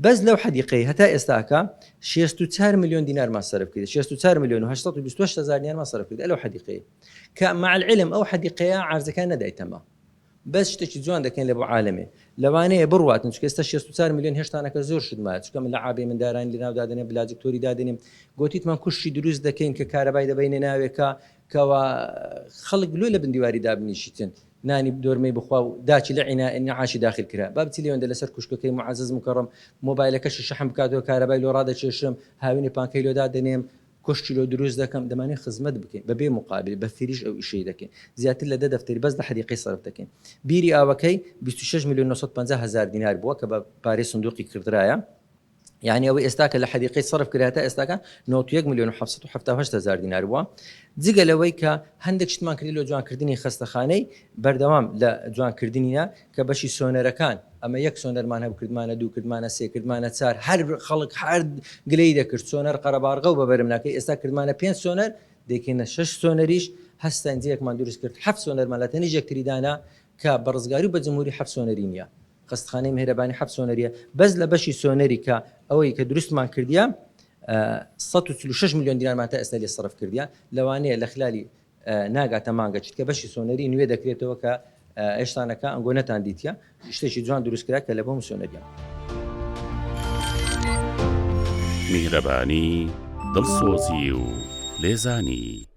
بەس لەو حەدیقەی هەتا ئێستاکە 64 ملیۆن دینارمان سەرف کرد 64 ملیۆن و 828 هزار دینارمان سەرف کرد لەو حەدیقەی کە مع العلم ئەو حەدیقەیە عارزەکان نەدایتەمە بەس شتێکی جوان دەکەن لە بۆ عالمێ لەوانەیە بڕواتن چکە ئێستا 64 ملیۆن هێشتانەکە زۆر شتمە چکە من لە عابێ مندارانی لەناو دادنێ بلاجکتۆری دادنێم گوتیتمان کوشتی دروست دەکەین کە کارەبای دەبینە ناوێکە کەوا خەڵک لۆ لە بندیواری دابنیشیتن نانی دۆرمەی بخوا و داچی لە عینە نعاشی داخل کرا بابچی لێوەندە لەسەر کوشکەکەی معزز مکەڕم مۆبایلەکەش شەحم بکاتەوە کارەبای لۆ ڕادەچێشم هاوینی پانکەی لۆ دادنێم کۆشتی لۆ دروست دەکەم دەمانێت خزمەت بکەین بەبێ مقابل بە فریش ئەو ئیشەی دەکەین زیاتر لە 10 دەفتەری بەس لە حەدیقەی سەرف دەکەین بیری ئاوەکەی 26 ملیۆن 950 هزار دینار بووە کە بە پارەی سندوقی کردرایە يعني ئەوەی ئێستاکە لە حەدیقەی سەرف کراتا ئێستاکە 91 ملیۆن و 778 هزار دینار بووە جگە لەوەی کە هەندێک شتمان کردی لە جوانکردنی خستەخانەی بەردەوام لە جوانکردنیە کە بەشی سۆنەرەکان ئەمە یەک سۆنەرمان هەبوو کردمانە دوو کردمانە سێ کردمانە چار هەر خەڵک هەر گلەی دەکرد سۆنەر قەرەبارغە و بەبەرم ناکەی ئێستا کردمانە 5 سۆنەر دەکەینە 6 سۆنەریش هەستانجەیەکمان دروست کرد 7 سۆنەرمان لە تەنی یەکتریدانا کە بە ڕزگاری بە جمهوری 7 سۆنەری نییە خستخانەی مهرەبانی 7 سۆنەریە بەس لە بەشی سۆنەری کە ئەوەی کە دروستمان کردیە 146 ملیۆن دینارمان تا ئێستا لێ سەرف کردیە لەوانەیە لە خلالی ناگاتە مانگە چیت کە بەشی سۆنەری نوێ دەکرێتەوە کە ئێشتانەکە ئەنگۆنەتان دیتە شتێکی جوان دروست کرا کە لە بۆم سۆنەریە میهرەبانی دڵسۆزی و لێزانی